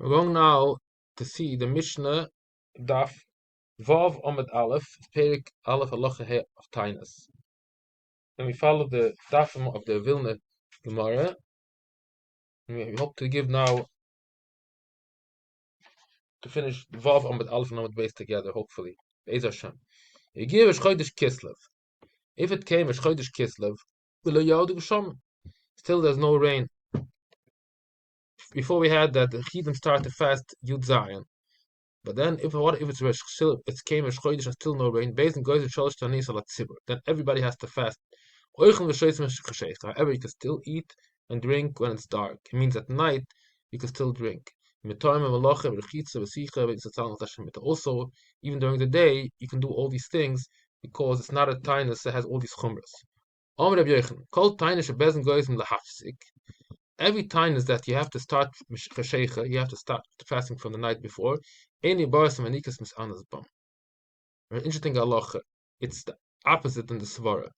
We're going now to see the Mishnah Daf Vav Amud Aleph, Perik Aleph Halacha He of Tainus. And we follow the Dafim of the Vilna Gemara. And we hope to give now to finish Vav Amud Aleph and Amud Beis together, hopefully. Be'ez Hashem. You give a Chodesh Kislev. If it came a Chodesh Kislev, V'lo Yaudu G'sham. Still there's no rain. Before we had that the Chidim start to fast Yud Zayin. But then, if it's it came a Chodesh and still no rain, based on goes to Shalosh Tanis Alat Tzibur, then everybody has to fast. However, you can still eat and drink when it's dark. It means at night you can still drink. Also, even during the day, you can do all these things because it's not a tainus that has all these chumras. Every time is that you have to start you have to start fasting from the night before. Very interesting halacha. It's the opposite in the svara.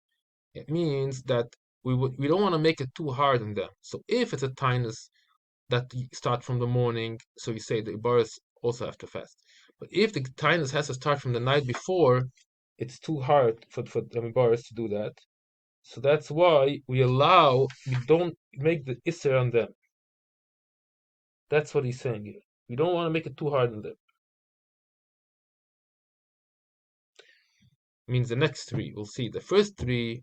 It means that we don't want to make it too hard on them. So if it's a tainus that you start from the morning, so you say the ibaras also have to fast. But if the tainus has to start from the night before, it's too hard for the ibaras to do that. So that's why we don't make the isser on them. That's what he's saying here. We don't want to make it too hard on them. Means the next three, we'll see. The first three,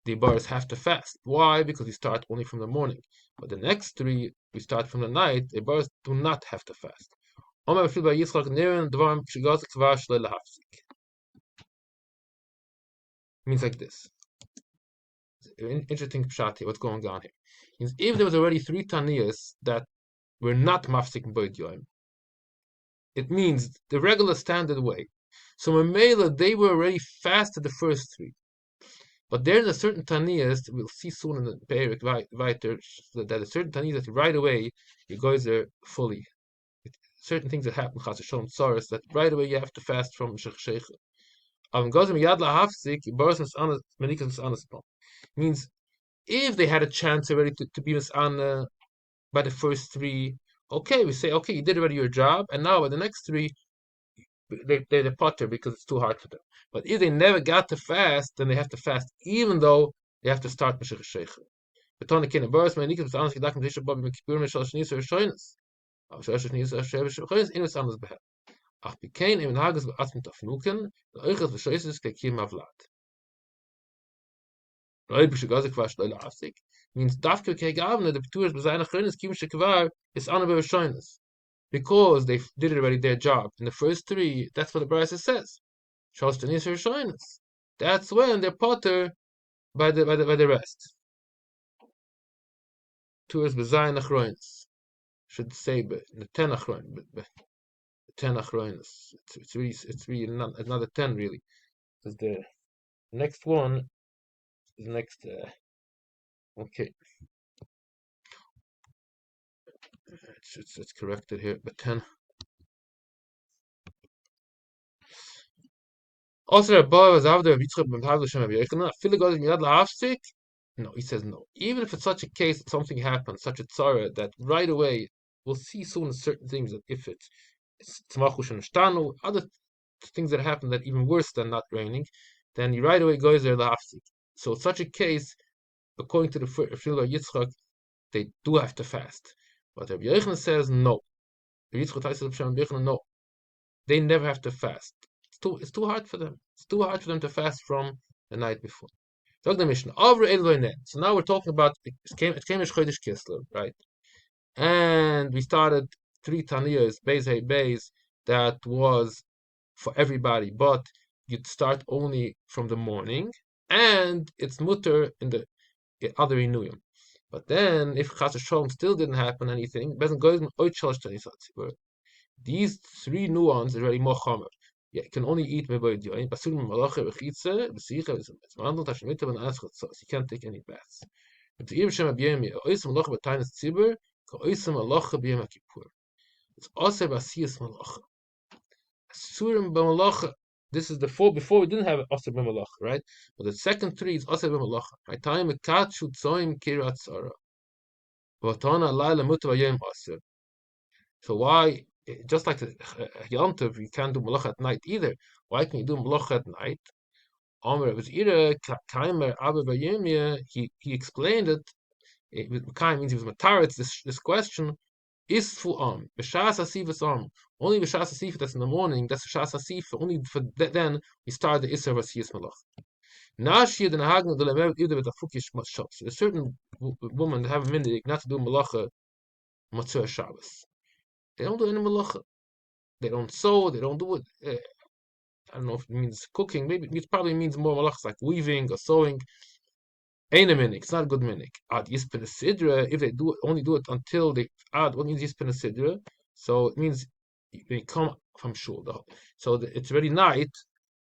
the bars have to fast. Why? Because we start only from the morning. But the next three, we start from the night. The bars do not have to fast. Means like this. Interesting pshat here. What's going on here? Means if there was already three taniyas that were not mafsik boid yoim, it means the regular standard way. So Mamela, they were already fasted the first three. But there's a certain taniyas, we'll see soon in the Perik weiter, that a certain taniyas that right away you guys are fully. Certain things that happen, Chas Shalom Tsaras, that right away you have to fast from Shech. Means if they had a chance already to be misana by the first three, okay, we say, okay, you did already your job, and now by the next three, they're the potter because it's too hard for them. But if they never got to fast, then they have to fast, even though they have to start Meshach Sheikh. Betona kine boris mein nikas anders gedacht mit Bob mit Kibur mit Shnis or Shoynes. Aber Shnis Shoynes in was anderes behet. Ach bekein im Hages beatmet auf Nuken, euch das Shoynes kekim avlat. Right, because gaze kwash leile afsik. Means dafke ke gavne the betuers be seine Shoynes kimische kvar is anbe Shoynes. Because they did already their job. In the first three, that's what the Brisa says. That's when they're potter by the rest. Tours bezayin achroinus. Should say the 10 achroin, but 10 achroinus. It's really another 10 really. Because the next one is next. Okay. It's corrected here, but 10. Also, the boy was after Yitzchak ben Pavlo Shem Abiyechana. Fili goes miyad lahafsik. No, he says no. Even if it's such a case that something happens, such a tzara, that right away we'll see soon certain things that if it's tzmachush and shtanu, other things that happen that even worse than not raining, then he right away goes there lahafsik. So such a case, according to the Fili Yitzchak, they do have to fast. But Rabbi Yochanan says no. Yitzchak says no. They never have to fast. It's too hard for them. It's too hard for them to fast from the night before. So now we're talking about it came as Chodesh Kislev, right? And we started 3 taniyas, Beis that was for everybody, but you'd start only from the morning, and it's mutter in the other inuyim. But then, if Chas Shalom still didn't happen anything, these 3 nuances are already more chomer. You can only eat meboid yoin. Basurim malacha v'chitze v'sicha it's mandel tashmita ben aschot. So you can't take any baths. But the Shem abiyemi oisem malacha b'tainas tzibur ka oisem malacha b'yem hakippur. It's also basiyas malacha. Asurim b'malacha. This is the 4 before we didn't have aser b'malacha, right? But the second 3 is aser b'malacha. Right? Time mekat shu tzoim kirat tzara. V'atana laila muta v'yem aser. So why, just like the Yontiv, you can't do Malach at night either. Why can you do Malach at night? Omer was Ira, Kaimer, Abba Bayemia, he explained it. Kai means he was Mataritz, this question. Isfu B'shas Asifas only B'shas Asif, that's in the morning, that's B'shas Asif, only for then we start the Isser Vasiyas Malach. Nashir the Nahagna the Lemer either with a Fukish Mashop. So there's certain women that have a minute not to do Malacha Matzah Shabbos. They don't do any Malacha. They don't sew, they don't do it. I don't know if it means cooking, maybe it probably means more Malachas like weaving or sewing. Ain't a minik, it's not a good minik. Ad Yispin Sidra, if they do it, only do it until they add, what means Yispin Sidra? So it means they come from shul. So it's already night,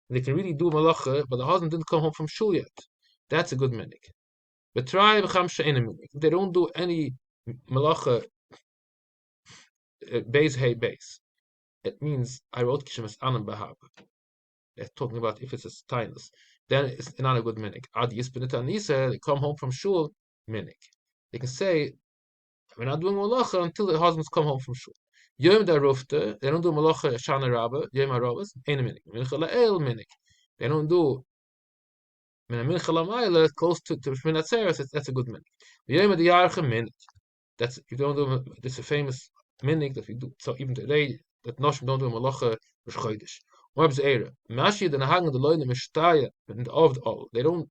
they can really do malacha, but the husband didn't come home from shul yet. That's a good minik. But try b'chamsha ain't a minik. If they don't do any malacha, base hey base. It means I wrote kishemas anam bahab. They're talking about if it's a taanith, then it's not a good minik. Ad Yispin Nisa, they come home from shul, minik. They can say, we're not doing malacha until the husbands come home from shul. Yom da rufte, they don't do malacha shana rabba, yom arabas, ain't a minik. Mincha la'el minik. They don't do mincha la'mayla close to Shminat Seres, that's a good minik. Yom da yarcha minik. That's, you don't do, it's a famous minik that we do. So even today, that Noshim don't do malacha b'shchoidish. What's era? Mashi the nahang the loyne mishtaya of all. They don't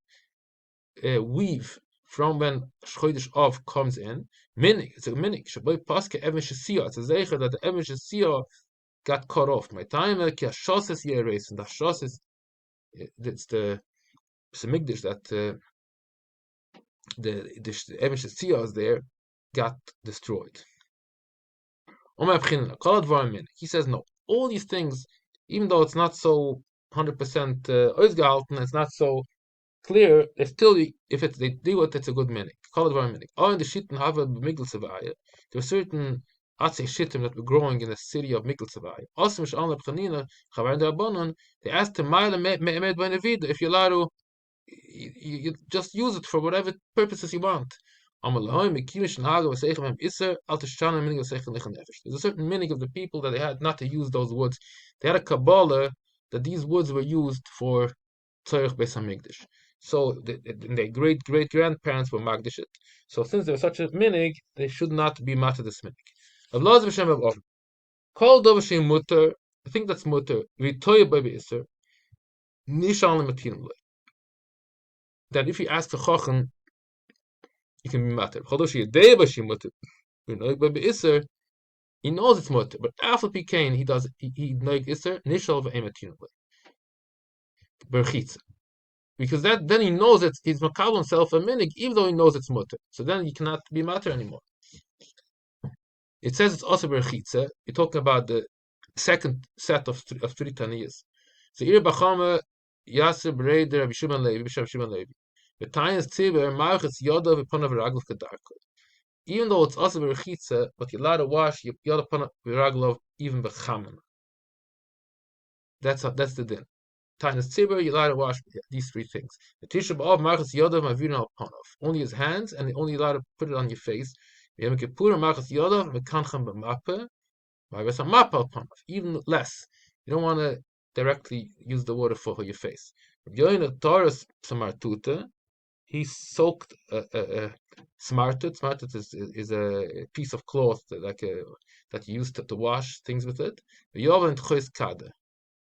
weave from when Chodesh Av comes in. Minik, it's a minik. Shaboy paske even shesiyah. It's a zeicher that the even shesiyah got cut off. My time ki hashoses yeres and the hashoses. It's the semigdish that the even shesiyah is there got destroyed. He says no. All these things, even though it's not so 100% oizgehalten, it's not so clear, they still, if they do it, it's a good minik. Call it minik. All in the shitten have a Migdal there are certain Atse shittim that were growing in the city of Migdal Savaya. Also, Mishal Chanina, Chavar and Rabbanon, they asked him, if you're allowed to, you just use it for whatever purposes you want. There's a certain meaning of the people that they had not to use those woods. They had a Kabbalah that these woods were used for Tzarech Beis Hamikdash. So their great grandparents were Magdashit. So since there's such a minig, they should not be matter this minig. Avlaz b'shem of Oven. Kol dov shem mutter. I think that's mutter. V'toy baby iser. Nishal lematin. That if you ask the chochem, you can be matter. Kol dov shem yedei b'shem mutter. V'noy baby iser. He knows it's mutter, but after Pikain, he does he noig iser nishal v'ematin. Berchitza. Because that then he knows that he's makabel himself a minig, even though he knows it's mutter. So then he cannot be matter anymore. It says it's also berchitza. You're talking about the second set of three taniyas. So Ir bachama Yasser Breider Rabbi Shimon Levi B'Shem Shimon Levi. The taanith tziber marchetz yodav v'panav v'raglav kedarko. Even though it's also berchitza, but you're allowed to wash your yodav panav v'raglav even b'chaman. That's the din. Taanith tzibur, you're allowed to wash these three things. The Tisha B'Av marchetz yodav mavir al panav. Only his hands, and only allowed to put it on your face. Yom Kippur marchetz yodav v'kanchem b'mappeh. Even less. You don't want to directly use the water for your face. He soaked smarted. Smarted is a piece of cloth that you use to wash things with it.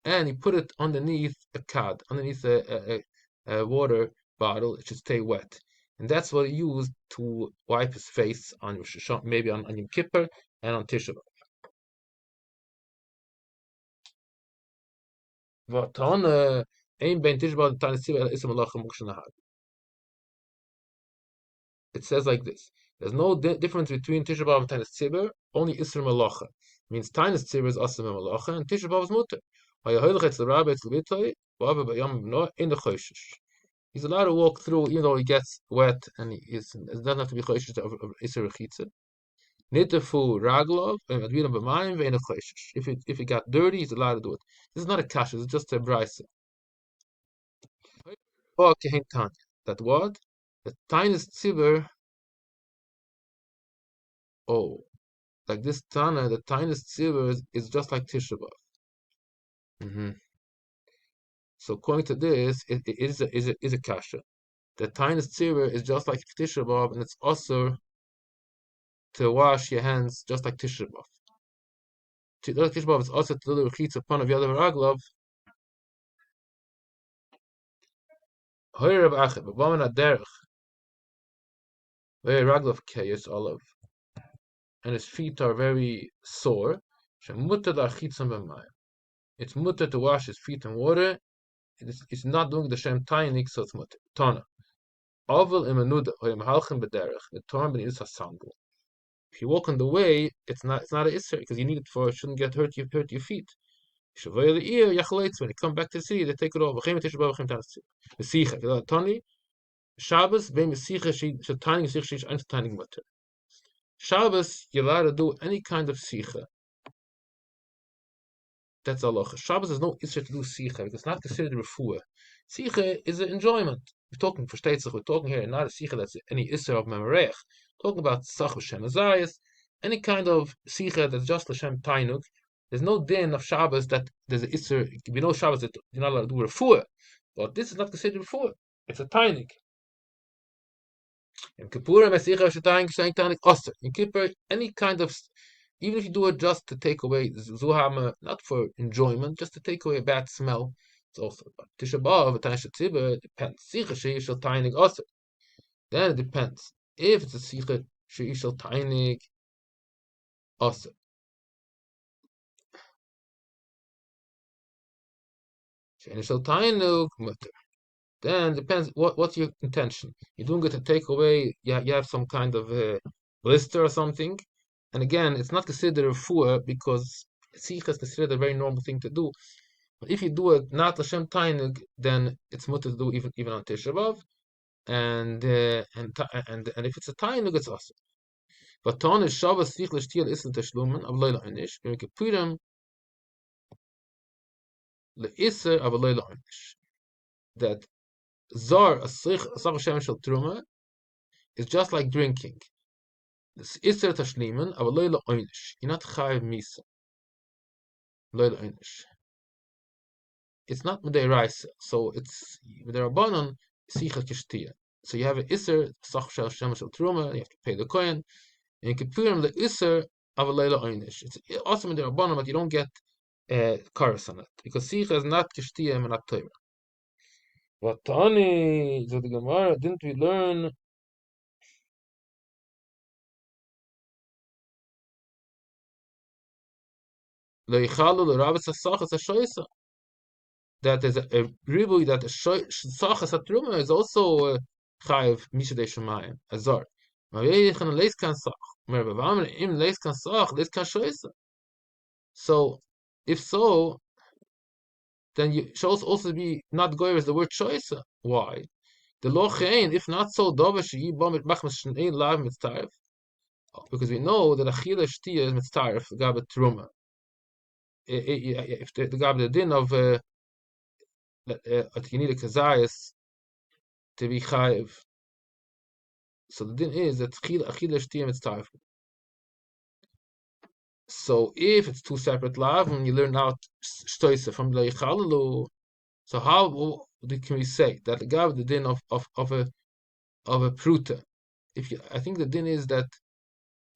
And he put it underneath a kad, underneath a water bottle. It should stay wet. And that's what he used to wipe his face on Rosh Hashanah, maybe on Yom Kippur and on Tisha B'Av. It says like this: there's no difference between Tisha B'Av and Tanis Tzibur, only Isra Malacha. Means Tanis Tzibur is Asr Malacha, and Tisha B'Av is Mutter. He's allowed to walk through, even though he gets wet, and it doesn't have to be Choishish of Isra Rechitza. Nitefu Raglov, and Adviram B'Mayim, Ve'en Choishish. If it got dirty, he's allowed to do it. This is not a kasha, it's just a brisa. That what? The Tanis Tzibur. Oh, like this Tana, the taanith tzibur is just like Tisha B'av. So according to this, it is a kasha. The taanith tzibur is just like Tisha B'av, and it's also to wash your hands just like Tisha B'av. Tisha B'av is also to do the rechitza upon of Yadav Raglav. Hoyer B'achad, but Baman Aderech, very Raglav Kayas Olav, and his feet are very sore. Shemutta Darchitzam B'mayim. It's mutter to wash his feet in water. It's not doing the Shem Tainik, so it's mutter. Tana. Aval imanuda, or imhalchem b'derech, the Torah ben is a sandal. If you walk on the way, it's not an isser, because you need it for it shouldn't get hurt your feet. When you come back to the city, they take it off. The Sicha, Tani, Shabbos, beim Sicha, she tiny Sicha, she's tiny mutter. Shabbos, you're allowed to do any kind of Sicha. That's Allah. Shabbos is no issue to do Sicha, because it's not considered refuah. Sicha is an enjoyment. We're talking for Shtetzach, we're talking here not a Sicha that's any issue of Memarech. Talking about Sach Hashem Azayas, any kind of Sicha that's just Hashem Tainuk. There's no din of Shabbos that there's an issue. We know Shabbos that you're not allowed to do refuah, but this is not considered refuah. It's a Tainik. In Kippur, in Kippur, any kind of, even if you do it just to take away zuhama, not for enjoyment, just to take away a bad smell, it's also Tisha B'av, Tanisha Tzibur, it depends. Sicha she'ishal tainig also. Then it depends. If it's a sicha she'ishal tainig also. She'ishal tainig mutter. Then depends what's your intention. You're doing it to take away. You have some kind of blister or something, and again, it's not considered a refuah because sicha is considered a very normal thing to do. But if you do it not l'shem tainig, then it's mutter to do even on Tisha B'av, and if it's a tainig, it's also. But ton is Shabbos sich l'shtiel isel teshlumen av loy la'inish. B'mik purim le'iser av loy la'inish. That Zar Asach Hashem Shel Truma is just like drinking. This Isser Tashliman of a Loyla Oynish. You're not Chayiv Misa. Loyla Oynish. It's not Medei Raisa, so it's Medei Rabbanon Sicha Kishtia. So you have an Isser Asach Hashem Shel Truma. You have to pay the coin. And you can put him the Isser of a Loyla Oynish. It's also Medei Rabbanon, but you don't get Karas on it because Sicha is not Kishtia and not Torah. But Tani, so the Gemara, didn't we learn that there's a ribui that sachas hatruma is also chayiv mishadei shemayim azar. So if so, then you should also be not goyer as the word choice. Why? The law chein, if not so, because we know that achila shtia is mitzaref gabet truma. If the gabet din of you need a kazayas to be chayiv. So the din is that achila shtia mitzaref. So if it's two separate lavim, you learn out shtoisa from the yichalalu. So how can we say that the gabet the din of a pruta? If you, I think the din is that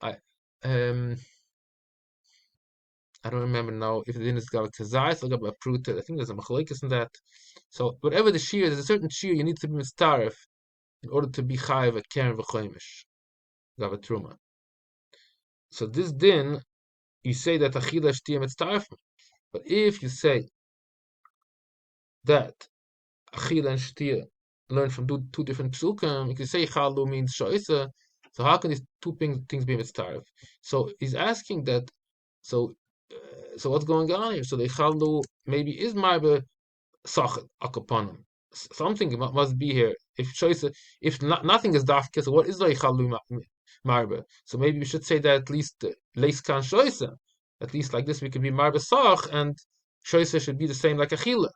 I don't remember now if the din is gabet kazayas or gabet pruta. I think there's a machlokes in that. So whatever the shear, there's a certain shear you need to be mitzaref in order to be chayiv a keren v'choimish gabet truma. So this din, you say that achila shtia mitzaref, but if you say that achila and shtia learn from two different psukim, you can say chalu means shoisa. So how can these two things be mitzaref? So he's asking that. So what's going on here? So the chalu maybe is marbe sachet akapanim. Something must be here. If shoisa, if nothing is dafke, so what is the chalu marbe? So maybe we should say that at least leis kan shoisa. At least like this, we could be marbe sach, and shoisa should be the same like achila.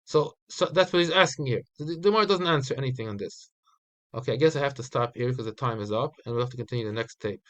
So that's what he's asking here. The Gemara doesn't answer anything on this. Okay, I guess I have to stop here because the time is up, and we'll have to continue the next tape.